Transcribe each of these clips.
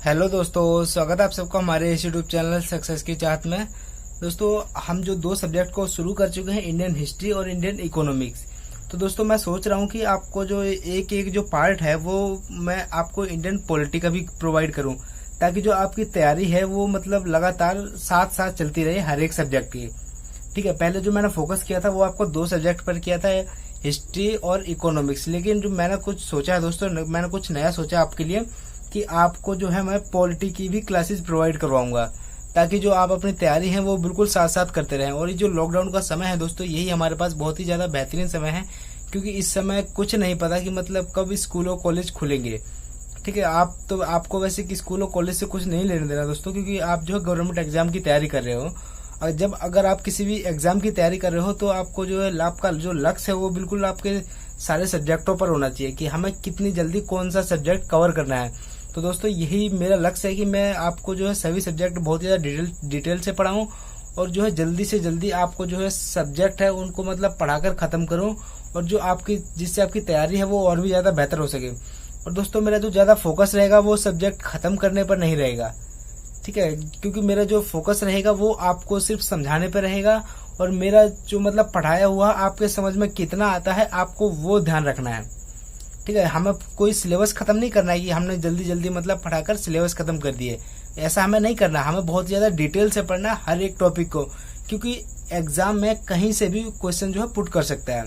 Hello दोस्तों, स्वागत है आप सबका हमारे इस यूट्यूब चैनल सक्सेस की चाहत में। दोस्तों, हम जो दो सब्जेक्ट को शुरू कर चुके हैं, इंडियन हिस्ट्री और इंडियन इकोनॉमिक्स। तो दोस्तों, मैं सोच रहा हूं कि आपको जो एक एक जो पार्ट है वो मैं आपको इंडियन पॉलिटी का भी प्रोवाइड करूं, ताकि जो आपकी तैयारी है वो मतलब लगातार साथ साथ चलती रहे हर एक सब्जेक्ट की। ठीक है, पहले जो मैंने फोकस किया था वो आपको दो सब्जेक्ट पर किया था, हिस्ट्री और इकोनॉमिक्स। लेकिन जो मैंने कुछ सोचा है दोस्तों, मैंने कुछ नया सोचा आपके लिए कि आपको जो है मैं पॉलिटी की भी क्लासेस प्रोवाइड करवाऊंगा, ताकि जो आप अपनी तैयारी है वो बिल्कुल साथ साथ करते रहें। और ये जो लॉकडाउन का समय है दोस्तों, यही हमारे पास बहुत ही ज्यादा बेहतरीन समय है, क्योंकि इस समय कुछ नहीं पता कि मतलब कब स्कूल और कॉलेज खुलेंगे। ठीक है, आपको वैसे कि स्कूल और कॉलेज से कुछ नहीं लेने देना दोस्तों, क्योंकि आप जो है गवर्नमेंट एग्जाम की तैयारी कर रहे हो। और अगर आप किसी भी एग्जाम की तैयारी कर रहे हो तो आपको जो है आपका जो लक्ष्य है वो बिल्कुल आपके सारे सब्जेक्टों पर होना चाहिए कि हमें कितनी जल्दी कौन सा सब्जेक्ट कवर करना है। तो दोस्तों, यही मेरा लक्ष्य है कि मैं आपको जो है सभी सब्जेक्ट बहुत ही ज्यादा डिटेल से पढ़ाऊं, और जो है जल्दी से जल्दी आपको जो है सब्जेक्ट है उनको मतलब पढ़ाकर खत्म करूं, और जो आपकी जिससे आपकी तैयारी है वो और भी ज्यादा बेहतर हो सके। और दोस्तों, मेरा जो ज्यादा फोकस रहेगा वो सब्जेक्ट खत्म करने पर नहीं रहेगा। ठीक है, क्योंकि मेरा जो फोकस रहेगा वो आपको सिर्फ समझाने पर रहेगा, और मेरा जो मतलब पढ़ाया हुआ आपके समझ में कितना आता है आपको वो ध्यान रखना है। ठीक है, हमें कोई सिलेबस खत्म नहीं करना है कि हमने जल्दी जल्दी मतलब पढ़ाकर सिलेबस खत्म कर दिए, ऐसा हमें नहीं करना। हमें बहुत ज्यादा डिटेल से पढ़ना है हर एक टॉपिक को, क्योंकि एग्जाम में कहीं से भी क्वेश्चन जो है पुट कर सकता है।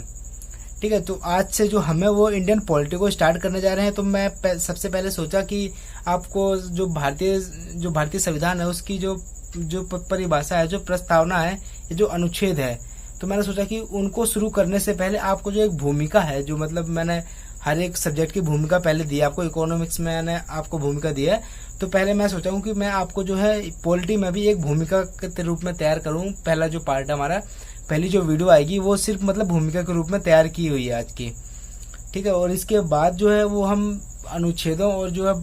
ठीक है, तो आज से जो हमें वो इंडियन पॉलिटी को स्टार्ट करने जा रहे हैं, तो मैं सबसे पहले सोचा कि आपको जो भारतीय संविधान है उसकी जो परिभाषा है, जो प्रस्तावना है, जो अनुच्छेद है, तो मैंने सोचा कि उनको शुरू करने से पहले आपको जो एक भूमिका है, जो मतलब मैंने हर एक सब्जेक्ट की भूमिका पहले दी है आपको, इकोनॉमिक्स में मैंने आपको भूमिका दी है, तो पहले मैं सोचा हूँ कि मैं आपको जो है पॉलिटी में भी एक भूमिका के रूप में तैयार करूँ। पहला जो पार्ट हमारा, पहली जो वीडियो आएगी वो सिर्फ मतलब भूमिका के रूप में तैयार की हुई है आज की। ठीक है, और इसके बाद जो है वो हम अनुच्छेदों और जो है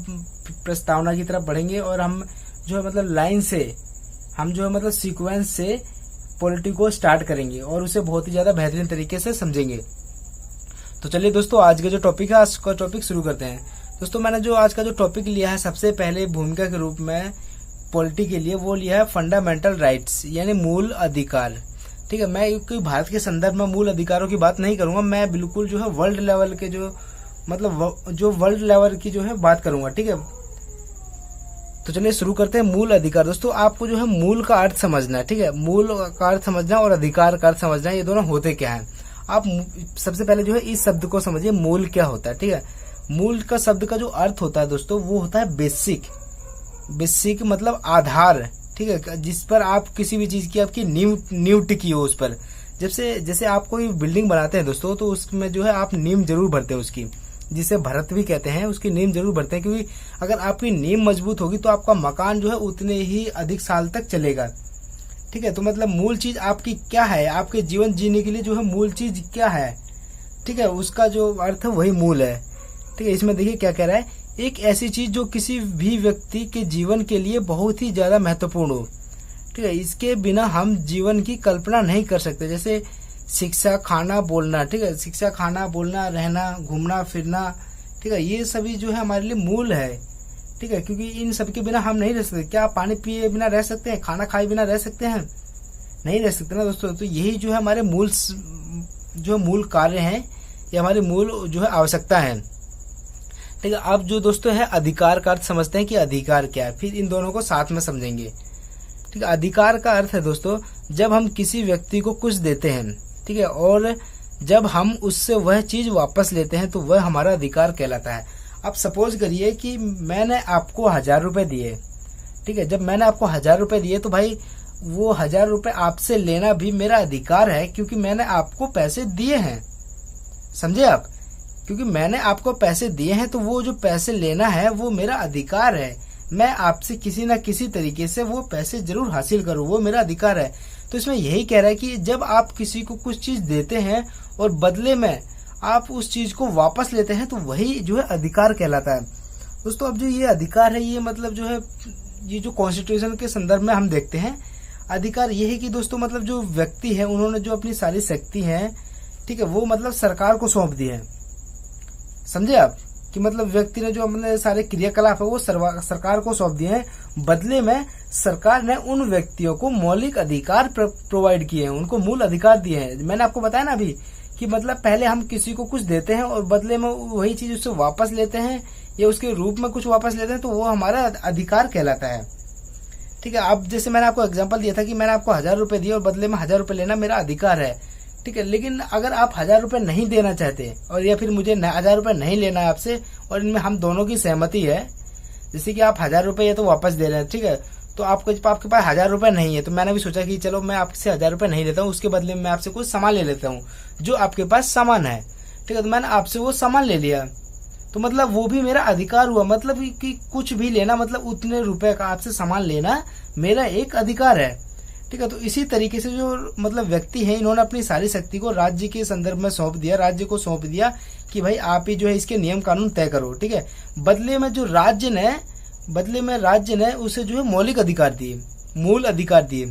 प्रस्तावना की तरफ बढ़ेंगे, और हम जो है मतलब लाइन से, हम जो है मतलब सीक्वेंस से पॉलिटी को स्टार्ट करेंगे और उसे बहुत ही ज्यादा बेहतरीन तरीके से समझेंगे। तो चलिए दोस्तों, आज का जो टॉपिक है, आज का टॉपिक शुरू करते हैं। दोस्तों, मैंने जो आज का जो टॉपिक लिया है सबसे पहले भूमिका के रूप में पॉलिटी के लिए, वो लिया है फंडामेंटल राइट्स, यानी मूल अधिकार। ठीक है, मैं क्योंकि भारत के संदर्भ में मूल अधिकारों की बात नहीं करूंगा, मैं बिल्कुल जो है वर्ल्ड लेवल के जो मतलब जो वर्ल्ड लेवल की जो है बात करूंगा। ठीक है, तो चलिए शुरू करते हैं। मूल अधिकार। दोस्तों, आपको जो है मूल का अर्थ समझना है। ठीक है, मूल का अर्थ समझना और अधिकार का अर्थ समझना, ये दोनों होते क्या है। आप सबसे पहले जो है इस शब्द को समझिए, मूल क्या होता है। ठीक है, मूल का शब्द का जो अर्थ होता है दोस्तों, वो होता है बेसिक मतलब आधार। ठीक है, जिस पर आप किसी भी चीज की आपकी नींव टिकी हो उस पर। जैसे आप कोई बिल्डिंग बनाते हैं दोस्तों, तो उसमें जो है आप नींव जरूर भरते हैं उसकी, जिसे भरत भी कहते हैं, उसकी नींव जरूर भरते हैं, क्योंकि अगर आपकी नींव मजबूत होगी तो आपका मकान जो है उतने ही अधिक साल तक चलेगा। ठीक है, तो मतलब मूल चीज आपकी क्या है, आपके जीवन जीने के लिए जो है मूल चीज क्या है। ठीक है, उसका जो अर्थ है वही मूल है। ठीक है, इसमें देखिए क्या कह रहा है, एक ऐसी चीज जो किसी भी व्यक्ति के जीवन के लिए बहुत ही ज्यादा महत्वपूर्ण हो। ठीक है, इसके बिना हम जीवन की कल्पना नहीं कर सकते। जैसे शिक्षा, खाना, बोलना। ठीक है, शिक्षा, खाना, बोलना, रहना, घूमना फिरना। ठीक है, ये सभी जो है हमारे लिए मूल है। ठीक है, क्योंकि इन सब के बिना हम नहीं रह सकते। क्या आप पानी पिए बिना रह सकते हैं? खाना खाए बिना रह सकते हैं? नहीं रह सकते ना दोस्तों। तो यही जो है हमारे मूल कार्य हैं, ये हमारी मूल जो है आवश्यकता है। ठीक है, अब जो दोस्तों है अधिकार का अर्थ समझते हैं कि अधिकार क्या है, फिर इन दोनों को साथ में समझेंगे। ठीक है, अधिकार का अर्थ है दोस्तों, जब हम किसी व्यक्ति को कुछ देते हैं, ठीक है, और जब हम उससे वह चीज वापस लेते हैं तो वह हमारा अधिकार कहलाता है। अब सपोज करिए कि मैंने आपको 1000 रुपए दिए। ठीक है, जब मैंने आपको 1000 रुपए दिए तो भाई वो 1000 रुपए आपसे लेना भी मेरा अधिकार है, क्योंकि मैंने आपको पैसे दिए हैं। समझे आप? क्योंकि मैंने आपको पैसे दिए हैं तो वो जो पैसे लेना है वो मेरा अधिकार है। मैं आपसे किसी ना किसी तरीके से वो पैसे जरूर हासिल करूं, वो मेरा अधिकार है। तो इसमें यही कह रहा है कि जब आप किसी को कुछ चीज देते हैं और बदले में आप उस चीज को वापस लेते हैं, तो वही जो है अधिकार कहलाता है। दोस्तों, अब जो ये अधिकार है, ये मतलब जो है, ये जो कॉन्स्टिट्यूशन के संदर्भ में हम देखते हैं, अधिकार ये है कि दोस्तों मतलब जो व्यक्ति है उन्होंने जो अपनी सारी शक्ति है, ठीक है, वो मतलब सरकार को सौंप दी है। समझे आप? कि मतलब व्यक्ति ने जो अपने सारे क्रियाकलाप है वो सरकार को सौंप दिए हैं। बदले में सरकार ने उन व्यक्तियों को मौलिक अधिकार प्रोवाइड किए हैं, उनको मूल अधिकार दिए हैं। मैंने आपको बताया ना अभी कि मतलब पहले हम किसी को कुछ देते हैं और बदले में वही चीज उससे वापस लेते हैं या उसके रूप में कुछ वापस लेते हैं, तो वो हमारा अधिकार कहलाता है। ठीक है, अब जैसे मैंने आपको एग्जांपल दिया था कि मैंने आपको 1000 रुपए दिए और बदले में 1000 रुपए लेना मेरा अधिकार है। ठीक है, लेकिन अगर आप 1000 रुपए नहीं देना चाहते और या फिर मुझे 1000 रुपए नहीं लेना है आपसे और इनमें हम दोनों की सहमति है, जैसे कि आप 1000 रुपए ये तो वापस दे रहे हैं, ठीक है, तो आपके पास 1000 रुपए नहीं है, तो मैंने भी सोचा कि चलो मैं आपसे 1000 रुपए नहीं लेता हूँ, उसके बदले में मैं आपसे कुछ सामान ले लेता हूँ जो आपके पास सामान है। ठीक है, तो मैंने आपसे वो सामान ले लिया, तो मतलब वो भी मेरा अधिकार हुआ। मतलब कि कुछ भी लेना, मतलब उतने रुपए का आपसे सामान लेना मेरा एक अधिकार है। ठीक है, तो इसी तरीके से जो मतलब व्यक्ति है, इन्होंने अपनी सारी शक्ति को राज्य के संदर्भ में सौंप दिया, राज्य को सौंप दिया कि भाई आप ही जो है इसके नियम कानून तय करो। ठीक है, बदले में राज्य ने उसे जो है मौलिक अधिकार दिए, मूल अधिकार दिए।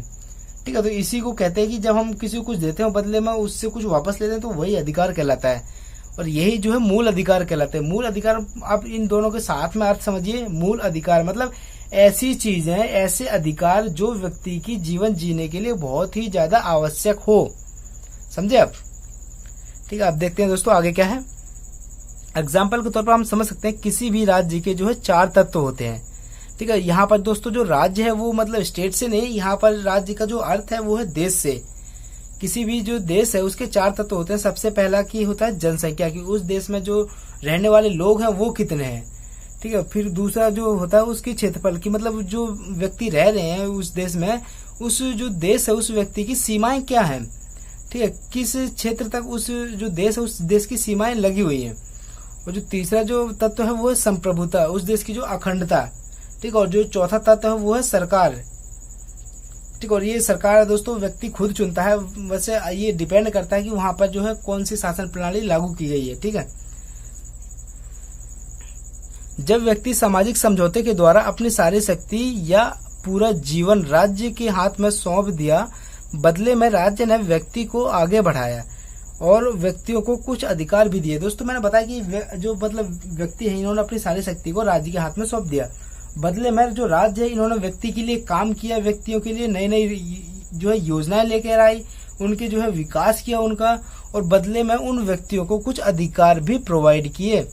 ठीक है, तो इसी को कहते हैं कि जब हम किसी को कुछ देते हैं बदले में उससे कुछ वापस लेते हैं तो वही अधिकार कहलाता है, और यही जो है मूल अधिकार कहलाते हैं। मूल अधिकार, आप इन दोनों के साथ में अर्थ समझिए। मूल अधिकार मतलब ऐसी चीजें, ऐसे अधिकार जो व्यक्ति की जीवन जीने के लिए बहुत ही ज्यादा आवश्यक हो। समझे आप? ठीक है, अब देखते हैं दोस्तों आगे क्या है। एग्जाम्पल के तौर पर हम समझ सकते हैं किसी भी राज्य के जो है 4 तत्व होते हैं। ठीक है, यहाँ पर दोस्तों जो राज्य है वो मतलब स्टेट से नहीं, यहाँ पर राज्य का जो अर्थ है वो है देश से। किसी भी जो देश है उसके 4 तत्व होते हैं। सबसे पहला की होता है जनसंख्या, की उस देश में जो रहने वाले लोग हैं वो कितने हैं। ठीक है, फिर दूसरा जो होता है उसकी क्षेत्रफल की, मतलब जो व्यक्ति रह रहे हैं उस देश में, उस जो देश है उस व्यक्ति की सीमाएं क्या हैं। ठीक है, किस क्षेत्र तक उस जो देश है उस देश की सीमाएं लगी हुई हैं। और जो तीसरा जो तत्व है वो है संप्रभुता, उस देश की जो अखंडता। ठीक है, और जो चौथा तत्व है वो है सरकार। ठीक, और ये सरकार दोस्तों व्यक्ति खुद चुनता है, वैसे ये डिपेंड करता है कि वहां पर जो है कौन सी शासन प्रणाली लागू की गई है। ठीक है, जब व्यक्ति सामाजिक समझौते के द्वारा अपनी सारी शक्ति या पूरा जीवन राज्य के हाथ में सौंप दिया, बदले में राज्य ने व्यक्ति को आगे बढ़ाया और व्यक्तियों को कुछ अधिकार भी दिए। दोस्तों मैंने बताया कि जो मतलब व्यक्ति है इन्होंने अपनी सारी शक्ति को राज्य के हाथ में सौंप दिया, बदले में जो राज्य है इन्होंने व्यक्ति के लिए काम किया, व्यक्तियों के लिए नई नई जो है योजनाएं लेकर आई, उनके जो है विकास किया उनका, और बदले में उन व्यक्तियों को कुछ अधिकार भी प्रोवाइड किए,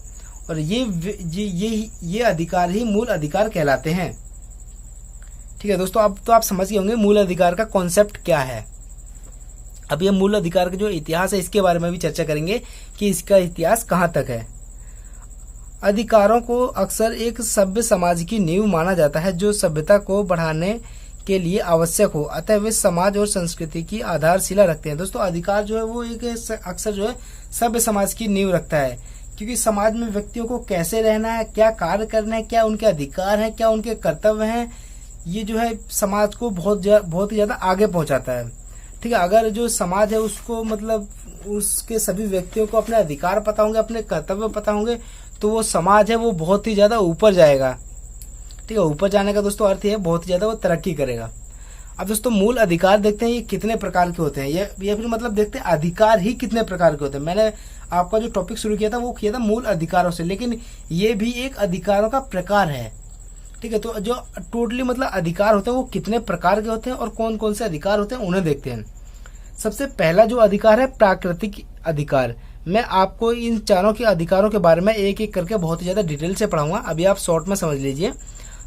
और ये अधिकार ही मूल अधिकार कहलाते हैं। ठीक है दोस्तों, अब तो आप समझ गए होंगे मूल अधिकार का कॉन्सेप्ट क्या है। अब ये मूल अधिकार का जो इतिहास है इसके बारे में भी चर्चा करेंगे कि इसका इतिहास कहाँ तक है। अधिकारों को अक्सर एक सभ्य समाज की नींव माना जाता है जो सभ्यता को बढ़ाने के लिए आवश्यक हो, अतः वे समाज और संस्कृति की आधारशिला रखते हैं। दोस्तों अधिकार जो है वो एक अक्सर जो है सभ्य समाज की नींव रखता है, क्योंकि समाज में व्यक्तियों को कैसे रहना है, क्या कार्य करना है, क्या उनके अधिकार हैं, क्या उनके कर्तव्य हैं, ये जो है समाज को बहुत ही ज्यादा आगे पहुंचाता है। ठीक है, अगर जो समाज है उसको मतलब उसके सभी व्यक्तियों को अपने अधिकार पता होंगे, अपने कर्तव्य पता होंगे, तो वो समाज है वो बहुत ही ज्यादा ऊपर जाएगा। ठीक है, ऊपर जाने का दोस्तों अर्थ है बहुत ही ज्यादा वो तरक्की करेगा। अब दोस्तों मूल अधिकार देखते हैं ये कितने प्रकार के होते हैं, या फिर मतलब देखते हैं अधिकार ही कितने प्रकार के होते हैं। मैंने आपका जो टॉपिक शुरू किया था वो किया था मूल अधिकारों से, लेकिन ये भी एक अधिकारों का प्रकार है। ठीक है, तो जो टोटली मतलब अधिकार होते हैं वो कितने प्रकार के होते हैं और कौन कौन से अधिकार होते हैं उन्हें देखते हैं। सबसे पहला जो अधिकार है प्राकृतिक अधिकार। मैं आपको इन चारों के अधिकारों के बारे में एक एक करके बहुत ही ज्यादा डिटेल से पढ़ाऊंगा, अभी आप शॉर्ट में समझ लीजिए।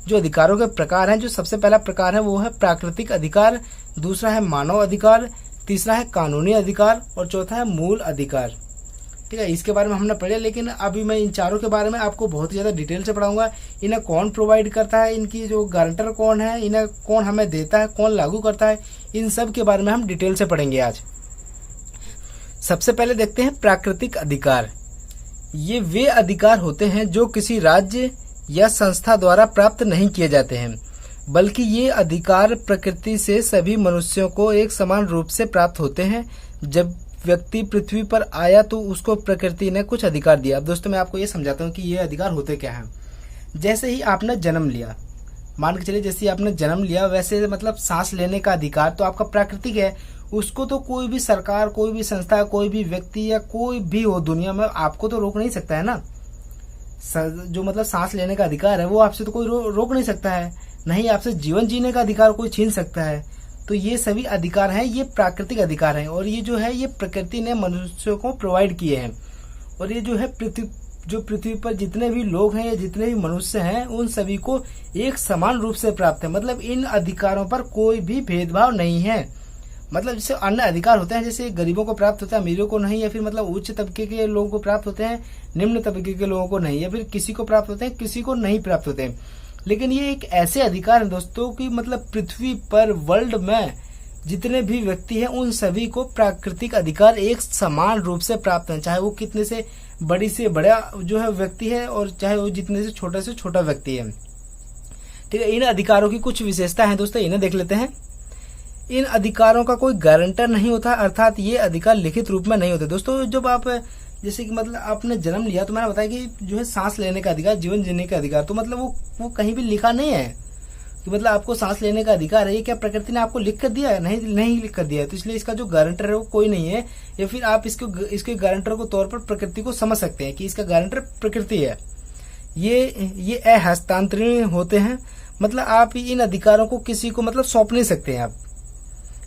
जो अधिकारों के प्रकार हैं, जो सबसे पहला प्रकार है वो है प्राकृतिक अधिकार, दूसरा है मानव अधिकार, तीसरा है कानूनी अधिकार और चौथा है मूल अधिकार। ठीक है, इसके बारे में हमने पढ़ा, लेकिन अभी मैं इन चारों के बारे में आपको बहुत ही ज्यादा डिटेल से पढ़ाऊंगा। इन्हें कौन प्रोवाइड करता है, इनकी जो गारंटर कौन है, इन्हें कौन हमें देता है, कौन लागू करता है, इन सब के बारे में हम डिटेल से पढ़ेंगे आज। सबसे पहले देखते हैं प्राकृतिक अधिकार। ये वे अधिकार होते हैं जो किसी राज्य या संस्था द्वारा प्राप्त नहीं किए जाते हैं, बल्कि ये अधिकार प्रकृति से सभी मनुष्यों को एक समान रूप से प्राप्त होते हैं। जब व्यक्ति पृथ्वी पर आया तो उसको प्रकृति ने कुछ अधिकार दिया। अब दोस्तों मैं आपको ये समझाता हूँ कि ये अधिकार होते क्या हैं। जैसे ही आपने जन्म लिया, मान के चलिए जैसे ही आपने जन्म लिया, वैसे मतलब सांस लेने का अधिकार तो आपका प्राकृतिक है, उसको तो कोई भी सरकार, कोई भी संस्था, कोई भी व्यक्ति या कोई भी हो दुनिया में आपको तो रोक नहीं सकता है ना। जो मतलब सांस लेने का अधिकार है वो आपसे तो कोई रोक नहीं सकता है, नहीं आपसे जीवन जीने का अधिकार कोई छीन सकता है। तो ये सभी अधिकार हैं, ये प्राकृतिक अधिकार हैं, और ये जो है ये प्रकृति ने मनुष्यों को प्रोवाइड किए हैं। और ये जो है पृथ्वी पर जितने भी लोग हैं या जितने भी मनुष्य हैं उन सभी को एक समान रूप से प्राप्त है। मतलब इन अधिकारों पर कोई भी भेदभाव नहीं है। मतलब जैसे अन्य अधिकार होते हैं, जैसे गरीबों को प्राप्त होता है, अमीरों को नहीं, या फिर मतलब उच्च तबके के लोगों को प्राप्त होते हैं, निम्न तबके के लोगों को नहीं, या फिर किसी को प्राप्त होते हैं, किसी को नहीं प्राप्त होते हैं। लेकिन ये एक ऐसे अधिकार है दोस्तों कि मतलब पृथ्वी पर वर्ल्ड में जितने भी व्यक्ति हैं उन सभी को प्राकृतिक अधिकार एक समान रूप से प्राप्त है, चाहे वो कितने से बड़ी से बड़ा जो है व्यक्ति है और चाहे वो जितने से छोटा व्यक्ति है। ठीक है, इन अधिकारों की कुछ विशेषता है दोस्तों, इन्हें देख लेते हैं। इन अधिकारों का कोई गारंटर नहीं होता, अर्थात ये अधिकार लिखित रूप में नहीं होते। दोस्तों जब आप जैसे कि मतलब आपने जन्म लिया तो मैंने बताया कि जो है सांस लेने का अधिकार, जीवन जीने का अधिकार, तो मतलब वो कहीं भी लिखा नहीं है कि मतलब आपको सांस लेने का अधिकार है। ये क्या प्रकृति ने आपको लिख कर दिया है? नहीं लिख कर दिया है। तो इसलिए इसका जो गारंटर है वो कोई नहीं है, या फिर आप इसके गारंटर को तौर पर प्रकृति को समझ सकते हैं कि इसका गारंटर प्रकृति है। ये अहस्तांतरणीय होते हैं, मतलब आप इन अधिकारों को किसी को मतलब सौंप नहीं सकते हैं आप।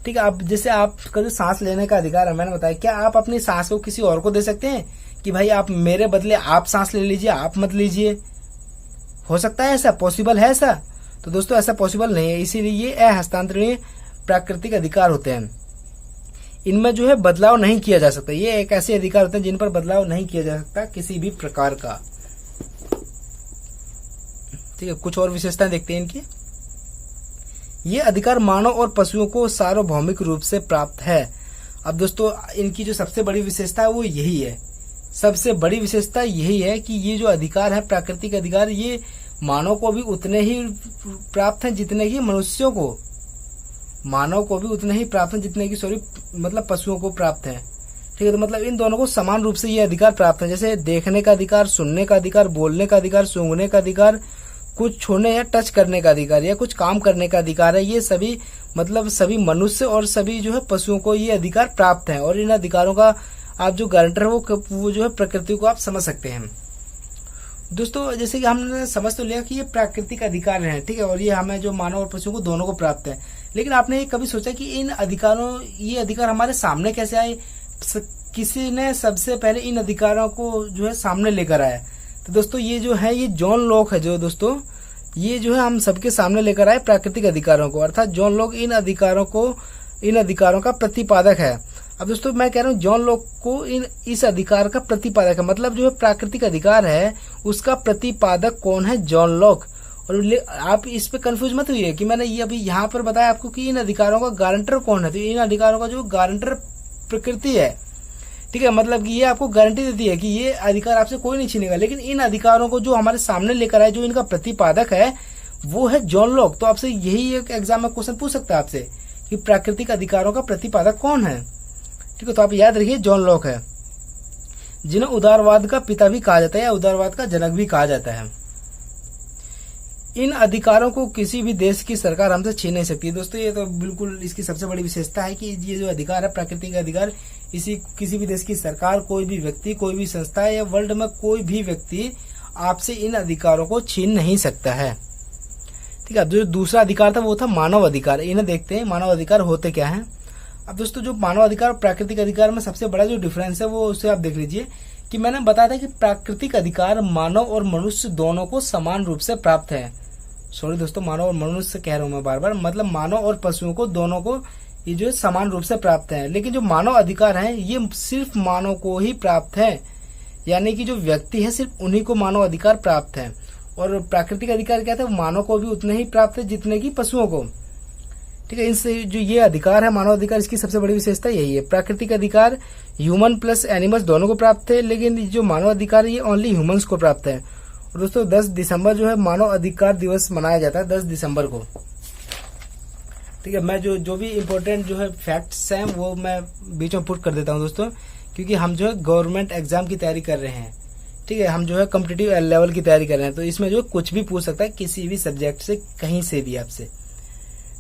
ठीक है, आप जैसे आपका जो सांस लेने का अधिकार है मैंने बताया, क्या आप अपनी सांस को किसी और को दे सकते हैं कि भाई आप मेरे बदले आप सांस ले लीजिए, आप मत लीजिए? हो सकता है ऐसा? पॉसिबल है ऐसा? तो दोस्तों ऐसा पॉसिबल नहीं है, इसीलिए ये अहस्तांतरणीय प्राकृतिक अधिकार होते हैं। इनमें जो है बदलाव नहीं किया जा सकता। ये एक ऐसे अधिकार होते हैं जिन पर बदलाव नहीं किया जा सकता किसी भी प्रकार का। ठीक है, कुछ और विशेषताएं देखते हैं इनकी। ये अधिकार मानव और पशुओं को सार्वभौमिक रूप से प्राप्त है। अब दोस्तों इनकी जो सबसे बड़ी विशेषता है वो यही है, सबसे बड़ी विशेषता यही है कि ये जो अधिकार है प्राकृतिक अधिकार, ये मानव को भी उतने ही प्राप्त हैं जितने की मनुष्यों को, मानव को भी उतने ही प्राप्त हैं जितने की मतलब पशुओं को प्राप्त है। ठीक है, तो मतलब इन दोनों को समान रूप से ये अधिकार प्राप्त है। जैसे देखने का अधिकार, सुनने का अधिकार, बोलने का अधिकार, सूंघने का अधिकार, कुछ छूने या टच करने का अधिकार, या कुछ काम करने का अधिकार है। ये सभी मतलब सभी मनुष्य और सभी जो है पशुओं को ये अधिकार प्राप्त है। और इन अधिकारों का आप जो गारंटर है वो जो है प्रकृति को आप समझ सकते हैं। दोस्तों जैसे कि हमने समझ तो लिया कि ये प्राकृतिक अधिकार हैं, ठीक है, और ये हमें जो मानव और पशुओं को दोनों को प्राप्त है। लेकिन आपने कभी सोचा कि इन अधिकारों, ये अधिकार हमारे सामने कैसे आए? किसी ने सबसे पहले इन अधिकारों को जो है सामने लेकर आया। तो दोस्तों ये जो है ये जॉन लॉक है, जो दोस्तों ये जो है हम सबके सामने लेकर आए प्राकृतिक अधिकारों को, अर्थात जॉन लॉक इन अधिकारों का प्रतिपादक है। अब दोस्तों मैं कह रहा हूँ जॉन लॉक को इस अधिकार का प्रतिपादक है, मतलब जो है प्राकृतिक अधिकार है उसका प्रतिपादक कौन है? John Locke. और आप इस पे कंफ्यूज मत हुई है कि मैंने ये अभी यहाँ पर बताया आपको कि इन अधिकारों का गारंटर कौन है। तो इन अधिकारों का जो गारंटर प्रकृति है, ठीक है, मतलब कि ये आपको गारंटी देती है कि ये अधिकार आपसे कोई नहीं छीनेगा। लेकिन इन अधिकारों को जो हमारे सामने लेकर आए, जो इनका प्रतिपादक है वो है जॉन लॉक। तो आपसे यही एक एग्जाम में क्वेश्चन पूछ सकता है आपसे कि प्राकृतिक अधिकारों का प्रतिपादक कौन है। ठीक है, तो आप याद रखिए जॉन लॉक है, जिन्हें उदारवाद का पिता भी कहा जाता है या उदारवाद का जनक भी कहा जाता है। इन अधिकारों को किसी भी देश की सरकार हमसे छीन नहीं सकती। दोस्तों ये तो बिल्कुल इसकी सबसे बड़ी विशेषता है कि ये जो अधिकार है प्राकृतिक अधिकार, किसी भी देश की सरकार, कोई भी व्यक्ति, कोई भी संस्था या वर्ल्ड में कोई भी व्यक्ति आपसे इन अधिकारों को छीन नहीं सकता है। ठीक है, जो दूसरा अधिकार था वो था मानव अधिकार। इन्हें देखते हैं मानव अधिकार होते क्या है। अब दोस्तों जो मानव अधिकार और प्राकृतिक अधिकार में सबसे बड़ा जो डिफरेंस है वो उसे आप देख लीजिए कि मैंने बताया था कि प्राकृतिक अधिकार मानव और मनुष्य दोनों को समान रूप से प्राप्त है। सॉरी दोस्तों, मानव और मनुष्य कह रहा हूं मैं बार बार, मतलब मानव और पशुओं को दोनों को ये जो है समान रूप से प्राप्त है। लेकिन जो मानव अधिकार है ये सिर्फ मानव को ही प्राप्त है, यानी कि जो व्यक्ति है सिर्फ उन्हीं को मानव अधिकार प्राप्त है। और प्राकृतिक अधिकार क्या था? मानव को भी उतने ही प्राप्त है जितने की पशुओं को। ठीक है, इनसे जो ये अधिकार है मानव अधिकार, इसकी सबसे बड़ी विशेषता यही है। प्राकृतिक अधिकार ह्यूमन प्लस एनिमल्स दोनों को प्राप्त है, लेकिन जो मानव अधिकार ये ओनली ह्यूमंस को प्राप्त है। और दोस्तों 10 दिसंबर जो है मानव अधिकार दिवस मनाया जाता है, 10 दिसंबर को। ठीक है, मैं जो भी इम्पोर्टेंट जो है फैक्ट्स हैं वो मैं बीच में पुट कर देता हूं दोस्तों, क्योंकि हम जो है गवर्नमेंट एग्जाम की तैयारी कर रहे हैं। ठीक है, हम जो है कॉम्पिटिटिव लेवल की तैयारी कर रहे हैं, तो इसमें जो कुछ भी पूछ सकता है किसी भी सब्जेक्ट से, कहीं से भी आपसे।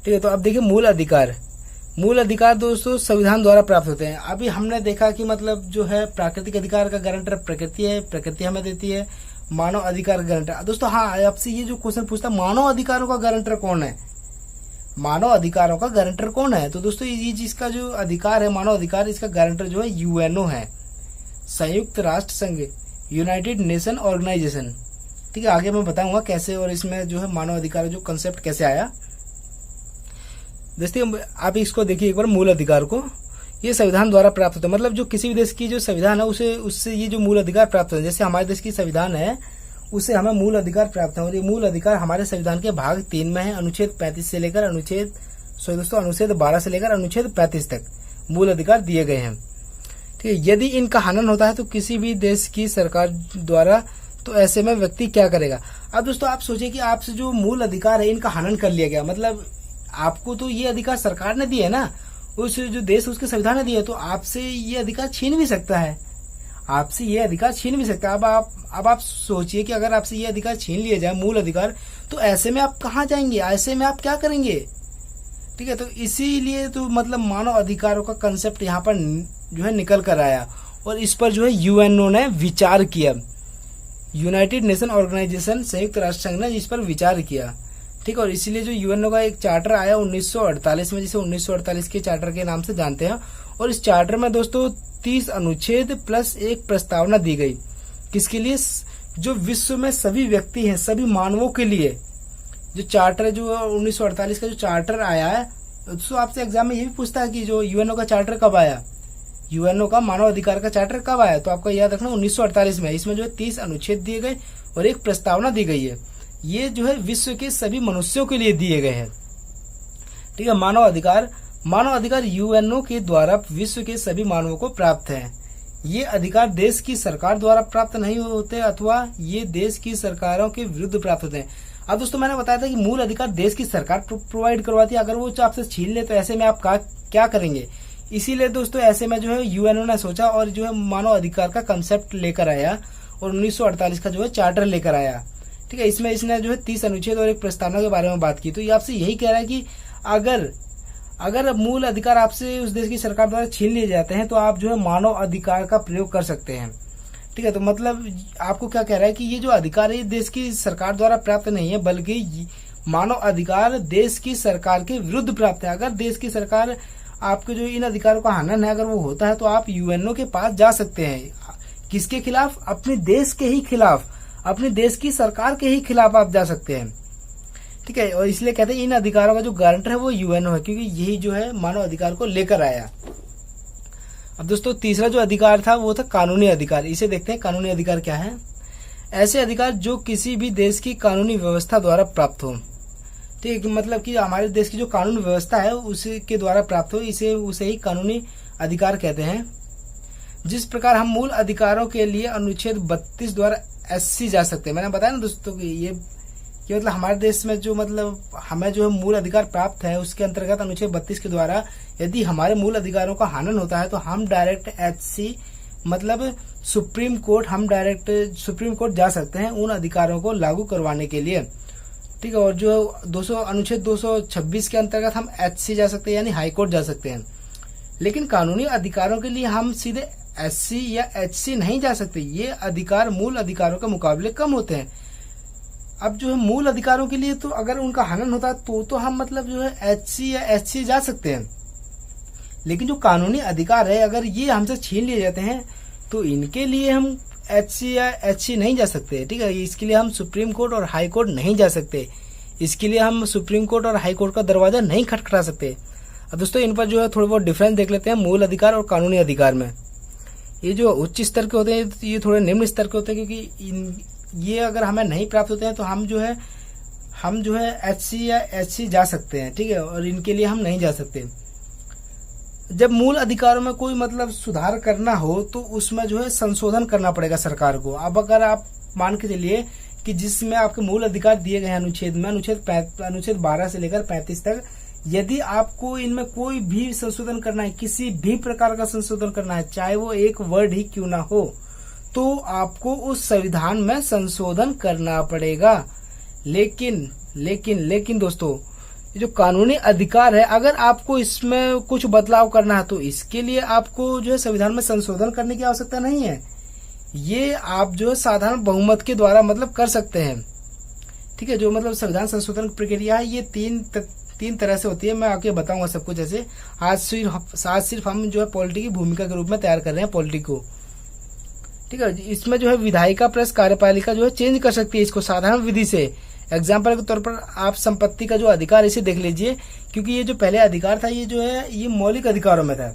ठीक है, तो अब देखिए मूल अधिकार दोस्तों संविधान द्वारा प्राप्त होते हैं। अभी हमने देखा कि मतलब जो है प्राकृतिक अधिकार का गारंटर प्रकृति है, प्रकृति हमें देती है, मानव अधिकार गारंटर। दोस्तों हाँ, आपसे ये जो क्वेश्चन पूछता है मानव अधिकारों का गारंटर कौन है, मानव अधिकारों का गारंटर कौन है, तो दोस्तों ये जिसका जो अधिकार है मानव अधिकार, इसका गारंटर जो है यूएनओ है, संयुक्त राष्ट्र संघ, यूनाइटेड नेशन ऑर्गेनाइजेशन। ठीक है, आगे मैं बताऊंगा कैसे और इसमें जो है मानव अधिकार जो कंसेप्ट कैसे आया। दोस्तों आप इसको देखिए एक बार, मूल अधिकार को ये संविधान द्वारा प्राप्त होता है, मतलब जो किसी भी देश की जो संविधान है उससे ये जो मूल अधिकार प्राप्त होता है। जैसे हमारे देश की संविधान है उससे हमें मूल अधिकार प्राप्त है, और ये मूल अधिकार हमारे संविधान के भाग 3 में है, अनुच्छेद 35 से लेकर अनुच्छेद 12 से लेकर अनुच्छेद 35 तक मूल अधिकार दिए गए हैं। ठीक है, यदि इनका हनन होता है तो किसी भी देश की सरकार द्वारा, तो ऐसे में व्यक्ति क्या करेगा। अब दोस्तों आप सोचिए कि आपसे जो मूल अधिकार है इनका हनन कर लिया गया, मतलब आपको तो ये अधिकार सरकार ने दिया है ना, उस जो देश उसके संविधान ने दिया, तो आपसे ये अधिकार छीन भी सकता है, आपसे ये अधिकार छीन भी सकता है। अब आप सोचिए कि अगर आपसे ये अधिकार छीन लिया जाए, मूल अधिकार, तो ऐसे में आप कहाँ जाएंगे, ऐसे में आप क्या करेंगे। ठीक है, तो इसीलिए तो मतलब मानव अधिकारों का कंसेप्ट यहाँ पर जो है निकल कर आया, और इस पर जो है यूएनओ ने विचार किया, यूनाइटेड नेशन ऑर्गेनाइजेशन, संयुक्त राष्ट्र संघ ने इस पर विचार किया। ठीक है, और इसीलिए जो यूएनओ का एक चार्टर आया 1948 में, जिसे 1948 के चार्टर के नाम से जानते हैं, और इस चार्टर में दोस्तों 30 अनुच्छेद प्लस एक प्रस्तावना दी गई, किसके लिए, जो विश्व में सभी व्यक्ति हैं, सभी मानवों के लिए। जो चार्टर है, जो 1948 का जो चार्टर आया है, तो आपसे एग्जाम में ये भी पूछता है कि जो यूएनओ का चार्टर कब आया, यूएनओ का मानव अधिकार का चार्टर कब आया, तो आपको याद रखना 1948 में। इसमें जो है 30 अनुच्छेद दिए गए और एक प्रस्तावना दी गई है, ये जो है विश्व के सभी मनुष्यों के लिए दिए गए हैं। ठीक है, मानव अधिकार यूएनओ के द्वारा विश्व के सभी मानवों को प्राप्त है। ये अधिकार देश की सरकार द्वारा प्राप्त नहीं होते, अथवा ये देश की सरकारों के विरुद्ध प्राप्त होते हैं। अब दोस्तों मैंने बताया था कि मूल अधिकार देश की सरकार प्रोवाइड करवाती है, अगर वो आपसे छीन ले तो ऐसे में आप क्या करेंगे। इसीलिए दोस्तों ऐसे में जो है यूएनओ ने सोचा और जो है मानव अधिकार का कंसेप्ट लेकर आया, और 1948 का जो है चार्टर लेकर आया। ठीक है, इसमें इसने जो है 30 अनुच्छेद और एक प्रस्तावना के बारे में बात की। तो ये आपसे यही कह रहा है कि अगर मूल अधिकार आपसे उस देश की सरकार द्वारा छीन लिए जाते हैं, तो आप जो है मानव अधिकार का प्रयोग कर सकते हैं। ठीक है, तो मतलब आपको क्या कह रहा है कि ये जो अधिकार है देश की सरकार द्वारा प्राप्त नहीं है, बल्कि मानव अधिकार देश की सरकार के विरुद्ध प्राप्त है। अगर देश की सरकार आपके जो इन अधिकारों का हनन है अगर वो होता है, तो आप यूएनओ के पास जा सकते हैं। किसके खिलाफ, अपने देश के ही खिलाफ, अपने देश की सरकार के ही खिलाफ आप जा सकते हैं। ठीक है, और इसलिए कहते हैं इन अधिकारों का जो गारंटर है वो यूएनओ है, क्योंकि यही जो है मानव अधिकार को लेकर आया। अब दोस्तों तीसरा जो अधिकार था वो था कानूनी अधिकार। इसे देखते हैं, कानूनी अधिकार क्या है। ऐसे अधिकार जो किसी भी देश की कानूनी व्यवस्था द्वारा प्राप्त हो। ठीक है, मतलब कि हमारे देश की जो कानून व्यवस्था है उसी के द्वारा प्राप्त हो, उसे ही कानूनी अधिकार कहते हैं। जिस प्रकार हम मूल अधिकारों के लिए अनुच्छेद 32 द्वारा एससी जा सकते हैं। मैंने बताया ना दोस्तों कि ये मतलब हमारे देश में जो मतलब हमें जो मूल अधिकार प्राप्त है उसके अंतर्गत अनुच्छेद 32 के द्वारा यदि हमारे मूल अधिकारों का हनन होता है तो हम डायरेक्ट एचसी मतलब सुप्रीम कोर्ट जा सकते हैं उन अधिकारों को लागू करवाने के लिए। ठीक है, और जो अनुच्छेद 226 के अंतर्गत हम एचसी जा सकते हैं, यानी हाई कोर्ट जा सकते हैं। लेकिन कानूनी अधिकारों के लिए हम सीधे एससी या एचसी नहीं जा सकते। ये अधिकार मूल अधिकारों के मुकाबले कम होते हैं। अब जो है मूल अधिकारों के लिए तो अगर उनका हनन होता है तो हम मतलब जो है एचसी या एचसी जा सकते हैं। लेकिन जो कानूनी अधिकार है अगर ये हमसे छीन लिए जाते हैं तो इनके लिए हम एचसी या एचसी नहीं जा सकते। ठीक है, इसके लिए हम सुप्रीम कोर्ट और हाई कोर्ट नहीं जा सकते। इसके लिए हम सुप्रीम कोर्ट और हाई कोर्ट का दरवाजा नहीं खटखटा सकते। अब दोस्तों इन पर जो है थोड़े बहुत डिफरेंस देख लेते हैं मूल अधिकार और कानूनी अधिकार में। ये जो उच्च स्तर के होते हैं ये थोड़े निम्न स्तर के होते हैं, क्योंकि ये अगर हमें नहीं प्राप्त होते हैं तो हम जो है एचसी या एचसी जा सकते हैं। ठीक है, और इनके लिए हम नहीं जा सकते। जब मूल अधिकारों में कोई मतलब सुधार करना हो तो उसमें जो है संशोधन करना पड़ेगा सरकार को। अब अगर आप मान के चलिए कि जिसमें आपके मूल अधिकार दिए गए हैं अनुच्छेद में, अनुच्छेद 12 से लेकर 35 तक, यदि आपको इनमें कोई भी संशोधन करना है, किसी भी प्रकार का संशोधन करना है, चाहे वो एक वर्ड ही क्यों ना हो, तो आपको उस संविधान में संशोधन करना पड़ेगा। लेकिन दोस्तों जो कानूनी अधिकार है अगर आपको इसमें कुछ बदलाव करना है तो इसके लिए आपको जो है संविधान में संशोधन करने की आवश्यकता नहीं है। ये आप जो है साधारण बहुमत के द्वारा मतलब कर सकते हैं। ठीक है, जो मतलब संविधान संशोधन की प्रक्रिया है ये तीन तरह से होती है। मैं आगे बताऊंगा सब कुछ। जैसे आज सिर्फ हम जो है पॉलिटी की भूमिका के रूप में तैयार कर रहे हैं पॉलिटी को। ठीक है, इसमें जो है विधायिका प्लस कार्यपालिका जो है चेंज कर सकती है इसको साधारण विधि से। एग्जाम्पल के तौर पर आप संपत्ति का जो अधिकार इसे देख लीजिए, क्योंकि ये जो पहले अधिकार था ये जो है ये मौलिक अधिकारों में था।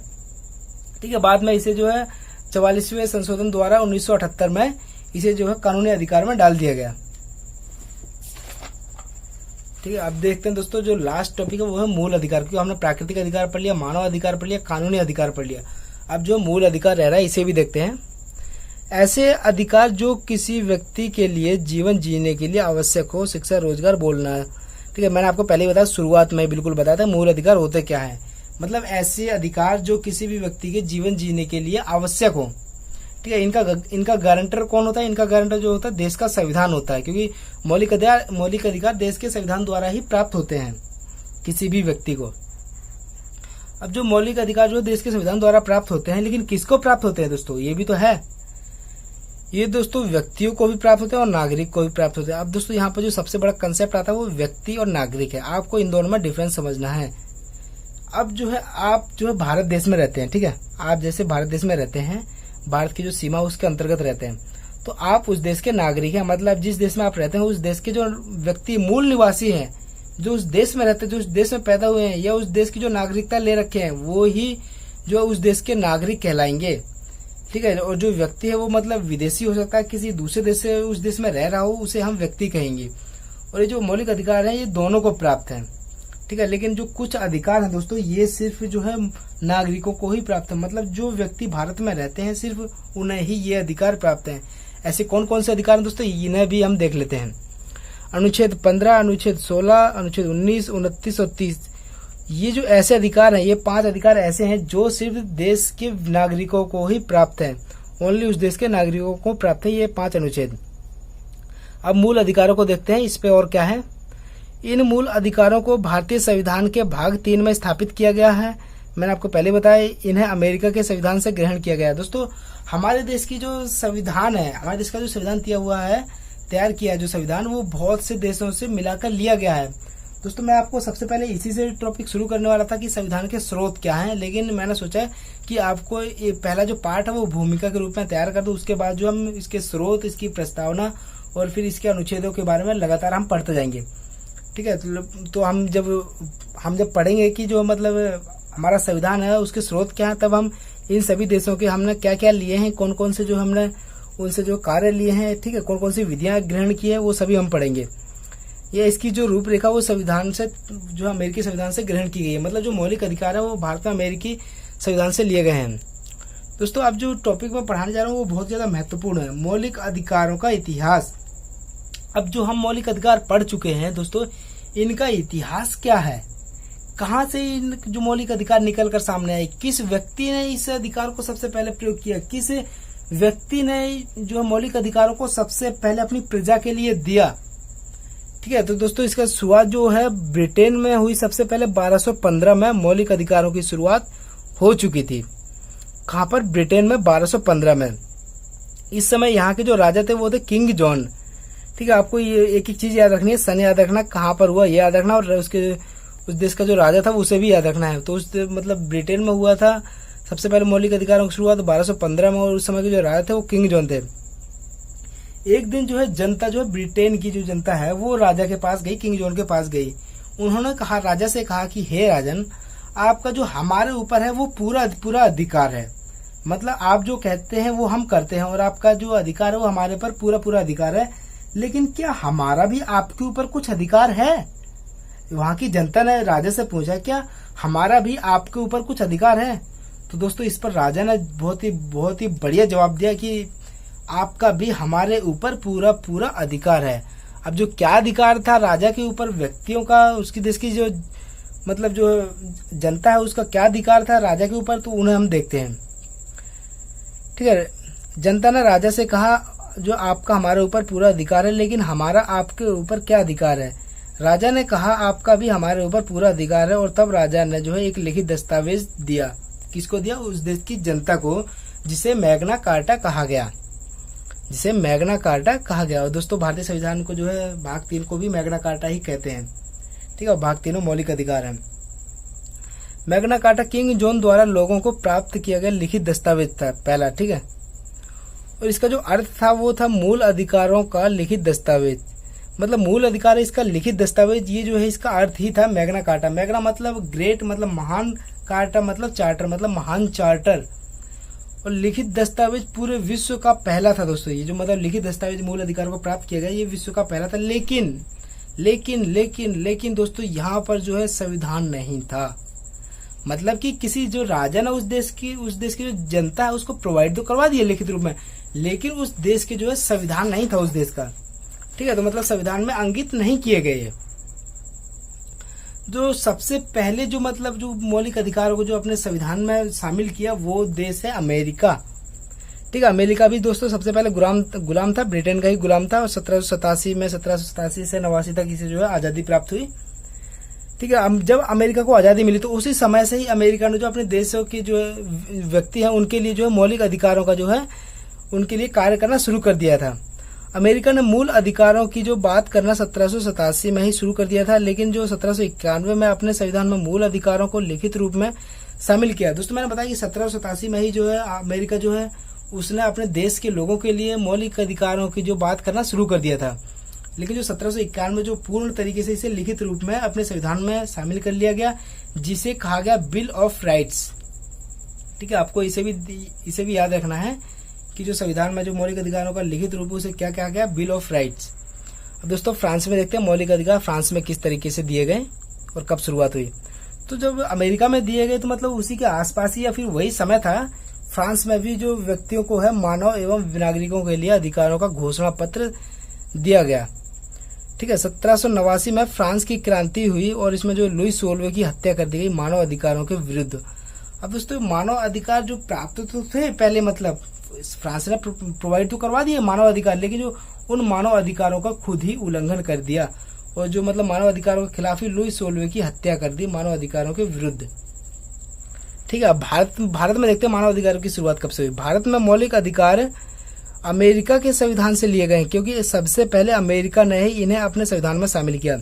ठीक है, बाद में इसे जो है 44वें संशोधन द्वारा 1978 में इसे जो है कानूनी अधिकार में डाल दिया गया। ठीक है, अब देखते हैं दोस्तों जो लास्ट टॉपिक है वो है मूल अधिकार। क्योंकि हमने प्राकृतिक अधिकार पढ़ लिया, मानव अधिकार पढ़ लिया, कानूनी अधिकार पढ़ लिया। अब जो मूल अधिकार रह रहा है इसे भी देखते हैं। ऐसे अधिकार जो किसी व्यक्ति के लिए जीवन जीने के लिए आवश्यक हो, शिक्षा, रोजगार, बोलना। ठीक है, मैंने आपको पहले ही बताया, शुरुआत में बिल्कुल बताया था मूल अधिकार होते क्या है। मतलब ऐसे अधिकार जो किसी भी व्यक्ति के जीवन जीने के लिए आवश्यक हो। ठीक है, इनका गारंटर कौन होता है? इनका गारंटर जो होता है देश का संविधान होता है, क्योंकि मौलिक अधिकार देश के संविधान द्वारा ही प्राप्त होते हैं किसी भी व्यक्ति को। अब जो मौलिक अधिकार जो देश के संविधान द्वारा प्राप्त होते हैं, लेकिन किसको प्राप्त होते हैं दोस्तों? ये भी तो है, ये दोस्तों व्यक्तियों को भी प्राप्त होते हैं और नागरिक को भी प्राप्त होते हैं। अब दोस्तों यहाँ पर जो सबसे बड़ा कंसेप्ट आता है वो व्यक्ति और नागरिक है। आपको इन दोनों में डिफरेंस समझना है। अब जो है आप जो है भारत देश में रहते हैं। ठीक है, आप जैसे भारत देश में रहते हैं, भारत की जो सीमा उसके अंतर्गत रहते हैं, तो आप उस देश के नागरिक हैं। मतलब जिस देश में आप रहते हैं उस देश के जो व्यक्ति मूल निवासी हैं, जो उस देश में रहते हैं, जो उस देश में पैदा हुए हैं या उस देश की जो नागरिकता ले रखे हैं, वो ही जो उस देश के नागरिक कहलाएंगे। ठीक है, और जो व्यक्ति है वो मतलब विदेशी हो सकता है, किसी दूसरे देश से उस देश में रह रहा हो, उसे हम व्यक्ति कहेंगे। और ये जो मौलिक अधिकार है ये दोनों को प्राप्त है। ठीक है, लेकिन जो कुछ अधिकार है दोस्तों ये सिर्फ जो है नागरिकों को ही प्राप्त है। मतलब जो व्यक्ति भारत में रहते हैं सिर्फ उन्हें ही ये अधिकार प्राप्त है। ऐसे कौन कौन से अधिकार हैं दोस्तों, इन्हें भी हम देख लेते हैं। अनुच्छेद 15, अनुच्छेद 16, अनुच्छेद 19, 29 और 30, ये जो ऐसे अधिकार हैं, ये 5 अधिकार ऐसे हैं जो सिर्फ देश के नागरिकों को ही प्राप्त है। ओनली उस देश के नागरिकों को प्राप्त है ये 5 अनुच्छेद। अब मूल अधिकारों को देखते हैं, इस पे और क्या है। इन मूल अधिकारों को भारतीय संविधान के भाग 3 में स्थापित किया गया है। मैंने आपको पहले बताया, इन्हें अमेरिका के संविधान से ग्रहण किया गया है। दोस्तों हमारे देश की जो संविधान है, हमारे देश का जो संविधान तैयार किया है जो संविधान, वो बहुत से देशों से मिलाकर लिया गया है। दोस्तों मैं आपको सबसे पहले इसी से टॉपिक शुरू करने वाला था कि संविधान के स्रोत क्या हैं, लेकिन मैंने सोचा कि आपको ये पहला जो पार्ट है वो भूमिका के रूप में तैयार कर दूं, उसके बाद जो हम इसके स्रोत, इसकी प्रस्तावना और फिर इसके अनुच्छेदों के बारे में लगातार हम पढ़ते जाएंगे। ठीक है, तो हम जब पढ़ेंगे कि जो मतलब हमारा संविधान है उसके स्रोत क्या है, तब हम इन सभी देशों के हमने क्या क्या लिए हैं, कौन कौन से जो हमने उनसे जो कार्य लिए हैं, ठीक है, कौन कौन सी विधियां ग्रहण की है, वो सभी हम पढ़ेंगे। ये इसकी जो रूपरेखा वो संविधान से, जो अमेरिकी संविधान से ग्रहण की गई है। मतलब जो मौलिक अधिकार है वो भारत में अमेरिकी संविधान से लिए गए हैं। दोस्तों अब जो टॉपिक मैं पढ़ाने जा रहा हूँ वो बहुत ज्यादा महत्वपूर्ण है, मौलिक अधिकारों का इतिहास। अब जो हम मौलिक अधिकार पढ़ चुके हैं दोस्तों, इनका इतिहास क्या है, कहाँ से इन जो मौलिक अधिकार निकल कर सामने आए, किस व्यक्ति ने इस अधिकार को सबसे पहले प्रयोग किया, किस व्यक्ति ने जो मौलिक अधिकारों को सबसे पहले अपनी प्रजा के लिए दिया। ठीक है, तो दोस्तों इसका शुरुआत जो है ब्रिटेन में हुई। सबसे पहले 1215 में मौलिक अधिकारों की शुरुआत हो चुकी थी। कहाँ पर? ब्रिटेन में 1215 में। इस समय यहाँ के जो राजा थे वो थे किंग जॉन। ठीक है, आपको ये एक एक चीज याद रखनी है, सन याद रखना, कहाँ पर हुआ ये याद रखना, और उस देश का जो राजा था उसे भी याद रखना है। तो उस मतलब ब्रिटेन में हुआ था सबसे पहले मौलिक अधिकारों की शुरुआत 1215 में, और उस समय के जो राजा थे वो किंग जॉन थे। एक दिन जो है जनता, जो है ब्रिटेन की जो जनता है वो राजा के पास गई, किंग जॉन के पास गई। उन्होंने कहा, राजा से कहा कि हे राजन, आपका जो हमारे ऊपर है वो पूरा अधिकार है। मतलब आप जो कहते हैं वो हम करते हैं, और आपका जो अधिकार है वो हमारे पर पूरा अधिकार है। लेकिन क्या हमारा भी आपके ऊपर कुछ अधिकार है? वहां की जनता ने राजा से पूछा, क्या हमारा भी आपके ऊपर कुछ अधिकार है? तो दोस्तों इस पर राजा ने बहुत ही बढ़िया जवाब दिया कि आपका भी हमारे ऊपर पूरा अधिकार है। अब जो क्या अधिकार था राजा के ऊपर, व्यक्तियों का, उसकी देश की जो मतलब जो जनता है उसका क्या अधिकार था राजा के ऊपर, तो उन्हें हम देखते हैं। ठीक है, जनता ने राजा से कहा, जो आपका हमारे ऊपर पूरा अधिकार है, लेकिन हमारा आपके ऊपर क्या अधिकार है? राजा ने कहा, आपका भी हमारे ऊपर पूरा अधिकार है। और तब राजा ने जो है एक लिखित दस्तावेज दिया। किसको दिया? उस देश की जनता को, जिसे मैग्ना कार्टा कहा गया। जिसे मैग्ना कार्टा कहा गया। और दोस्तों भारतीय संविधान को जो है भाग 3 को भी मैग्ना कार्टा ही कहते हैं। ठीक है, भाग 3 मौलिक अधिकार है। मैग्ना कार्टा किंग जॉन द्वारा लोगों को प्राप्त किया गया लिखित दस्तावेज था पहला। ठीक है, और इसका जो अर्थ था वो था मूल अधिकारों का लिखित दस्तावेज, मतलब मूल अधिकार इसका लिखित दस्तावेज, ये जो है इसका अर्थ ही था मैग्ना कार्टा। मैग्ना मतलब ग्रेट, मतलब महान, कार्टा मतलब चार्टर, मतलब महान चार्टर। और लिखित दस्तावेज पूरे विश्व का पहला था दोस्तों। ये जो मतलब लिखित दस्तावेज मूल अधिकारों को प्राप्त किया गया, ये विश्व का पहला था। लेकिन लेकिन लेकिन लेकिन दोस्तों यहाँ पर जो है संविधान नहीं था। मतलब कि किसी जो राजा ना उस देश की जो जनता है उसको प्रोवाइड तो करवा दिया लिखित रूप में, लेकिन उस देश के जो है संविधान नहीं था उस देश का। ठीक है, तो मतलब संविधान में अंकित नहीं किए गए। जो सबसे पहले जो मतलब जो मौलिक अधिकारों को जो अपने संविधान में शामिल किया वो देश है अमेरिका। ठीक है, अमेरिका भी दोस्तों सबसे पहले गुलाम था, ब्रिटेन का ही गुलाम था। और 1787 से 89 तक इसे जो है आजादी प्राप्त हुई। ठीक है, जब अमेरिका को आजादी मिली तो उसी समय से ही अमेरिका ने जो अपने देशों के जो व्यक्ति हैं उनके लिए जो है मौलिक अधिकारों का जो है उनके लिए कार्य करना शुरू कर दिया था। अमेरिका ने मूल अधिकारों की जो बात करना 1787 में ही शुरू कर दिया था, लेकिन जो 1791 में अपने संविधान में मूल अधिकारों को लिखित रूप में शामिल किया। दोस्तों मैंने बताया कि 1787 में ही जो है अमेरिका जो है उसने अपने देश के लोगों के लिए मौलिक अधिकारों की जो बात करना शुरू कर दिया था। लेकिन जो 1791 में जो पूर्ण तरीके से इसे लिखित रूप में अपने संविधान में शामिल कर लिया गया, जिसे कहा गया बिल ऑफ राइट्स। ठीक है, आपको इसे भी याद रखना है कि जो संविधान में जो मौलिक अधिकारों का लिखित रूप उसे क्या कहा गया, बिल ऑफ राइट्स। अब दोस्तों फ्रांस में देखते हैं मौलिक अधिकार फ्रांस में किस तरीके से दिए गए और कब शुरुआत हुई। तो जब अमेरिका में दिए गए तो मतलब उसी के आसपास ही या फिर वही समय था फ्रांस में भी जो व्यक्तियों को है मानव एवं नागरिकों के लिए अधिकारों का घोषणा पत्र दिया गया। ठीक है, 1789 में फ्रांस की क्रांति हुई और इसमें जो लुई 16वें की हत्या कर दी गई मानव अधिकारों के विरुद्ध। अब दोस्तों मानव अधिकार जो प्राप्त तो थे पहले, मतलब फ्रांस ने प्रोवाइड तो करवा दिए मानव अधिकार, लेकिन जो उन मानव अधिकारों का खुद ही उल्लंघन कर दिया और जो मतलब मानव अधिकारों के खिलाफ ही लुई 16वें की हत्या कर दी मानव अधिकारों के विरुद्ध। ठीक है, भारत में देखते हैं मानव अधिकारों की शुरुआत कब से हुई। भारत में मौलिक अधिकार अमेरिका के संविधान से लिए गए क्योंकि सबसे पहले अमेरिका ने ही इन्हें अपने संविधान में शामिल किया।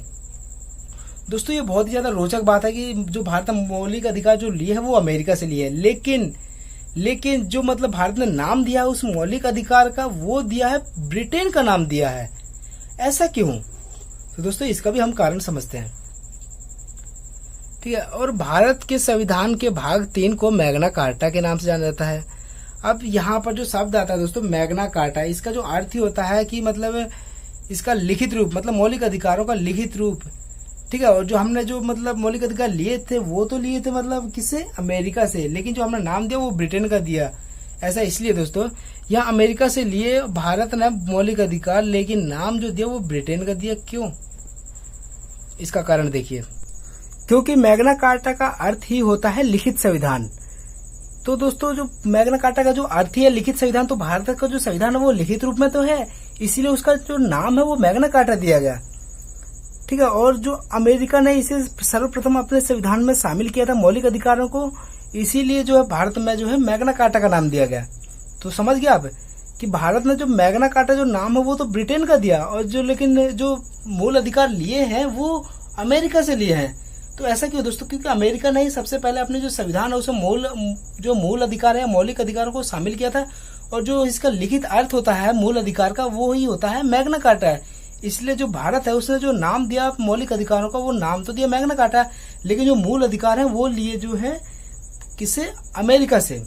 दोस्तों ये बहुत ही ज्यादा रोचक बात है कि जो भारत में मौलिक अधिकार जो लिए है वो अमेरिका से लिए है, लेकिन जो मतलब भारत ने नाम दिया है उस मौलिक अधिकार का वो दिया है ब्रिटेन का नाम दिया है। ऐसा क्यों? तो दोस्तों इसका भी हम कारण समझते हैं। ठीक है, और भारत के संविधान के भाग 3 को मैग्ना कार्टा के नाम से जाना जाता है। अब यहाँ पर जो शब्द आता है दोस्तों मैग्ना कार्टा, इसका जो अर्थ ही होता है कि मतलब इसका लिखित रूप, मतलब मौलिक अधिकारों का लिखित रूप। ठीक है, और जो हमने जो मतलब मौलिक अधिकार लिए थे वो तो लिए थे मतलब किससे, अमेरिका से, लेकिन जो हमने नाम दिया वो ब्रिटेन का दिया। ऐसा इसलिए दोस्तों यहाँ अमेरिका से लिए भारत ने मौलिक अधिकार, लेकिन नाम जो दिया वो ब्रिटेन का दिया। क्यों? इसका कारण देखिए, क्योंकि मैग्ना कार्टा का अर्थ ही होता है लिखित संविधान। तो दोस्तों जो मैग्ना कार्टा का जो अर्थ है लिखित संविधान, तो भारत का जो संविधान है वो लिखित रूप में तो है, इसीलिए उसका जो नाम है वो मैग्ना कार्टा दिया गया। ठीक है, और जो अमेरिका ने इसे सर्वप्रथम अपने संविधान में शामिल किया था मौलिक अधिकारों को, इसीलिए जो है भारत में जो है मैग्ना कार्टा का नाम दिया गया। तो समझ गया आप कि भारत ने जो मैग्ना कार्टा जो नाम है वो तो ब्रिटेन का दिया, और जो लेकिन जो मूल अधिकार लिए हैं वो अमेरिका से लिए हैं। तो ऐसा क्यों दोस्तों? क्योंकि अमेरिका ने ही सबसे पहले अपने जो संविधान है उसमें मूल अधिकार है मौलिक अधिकारों को शामिल किया था, और जो इसका लिखित अर्थ होता है मूल अधिकार का वो ही होता है मैग्ना कार्टा है। इसलिए जो भारत है उसने जो नाम दिया मौलिक अधिकारों का वो नाम तो दिया मैग्ना कार्टा, लेकिन जो मूल अधिकार है वो लिए जो है किसे, अमेरिका से।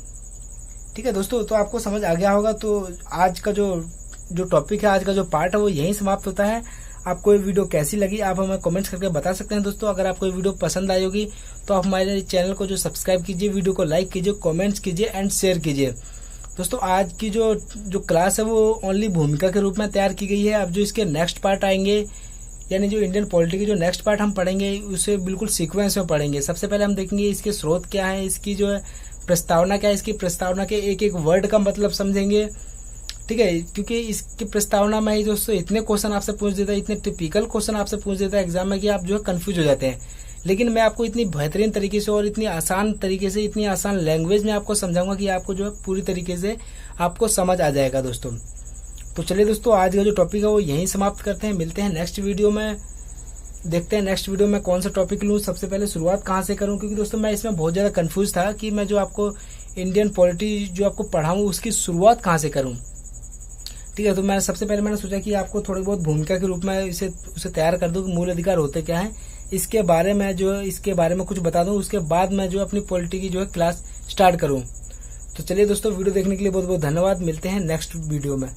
ठीक है दोस्तों, तो आपको समझ आ गया होगा। तो आज का जो टॉपिक है, आज का जो पार्ट है वो यहीं समाप्त होता है। आपको ये वीडियो कैसी लगी आप हमें कमेंट्स करके बता सकते हैं दोस्तों। अगर आपको ये वीडियो पसंद आई होगी तो आप हमारे चैनल को जो सब्सक्राइब कीजिए, वीडियो को लाइक कीजिए, कमेंट्स कीजिए एंड शेयर कीजिए। दोस्तों आज की जो क्लास है वो ओनली भूमिका के रूप में तैयार की गई है। अब जो इसके नेक्स्ट पार्ट आएंगे, यानी जो इंडियन पॉलिटी के जो नेक्स्ट पार्ट हम पढ़ेंगे उसे बिल्कुल सीक्वेंस में पढ़ेंगे। सबसे पहले हम देखेंगे इसके स्रोत क्या है, इसकी जो है प्रस्तावना क्या है, इसकी प्रस्तावना के एक एक वर्ड का मतलब समझेंगे। ठीक है, क्योंकि इसकी प्रस्तावना में ही दोस्तों इतने क्वेश्चन आपसे पूछ देता है, इतने टिपिकल क्वेश्चन आपसे पूछ देता है एग्जाम में कि आप जो है कंफ्यूज हो जाते हैं। लेकिन मैं आपको इतनी बेहतरीन तरीके से और इतनी आसान तरीके से, इतनी आसान लैंग्वेज में आपको समझाऊंगा कि आपको जो है पूरी तरीके से आपको समझ आ जाएगा दोस्तों। तो चलिए दोस्तों, आज का जो टॉपिक है वो यहीं समाप्त करते हैं। मिलते हैं नेक्स्ट वीडियो में। देखते हैं नेक्स्ट वीडियो में कौन सा टॉपिक लूँ, सबसे पहले शुरुआत कहाँ से करूँ, क्योंकि दोस्तों मैं इसमें बहुत ज़्यादा कंफ्यूज था कि मैं जो आपको इंडियन पॉलिटी जो आपको पढ़ाऊँ उसकी शुरुआत कहाँ से करूँ। ठीक है, तो मैं सबसे पहले मैंने सोचा कि आपको थोड़ी बहुत भूमिका के रूप में उसे तैयार कर दूं कि मूल अधिकार होते क्या है, इसके बारे में कुछ बता दूं। उसके बाद मैं जो अपनी पॉलिटी की जो है क्लास स्टार्ट करूं। तो चलिए दोस्तों, वीडियो देखने के लिए बहुत बहुत धन्यवाद। मिलते हैं नेक्स्ट वीडियो में।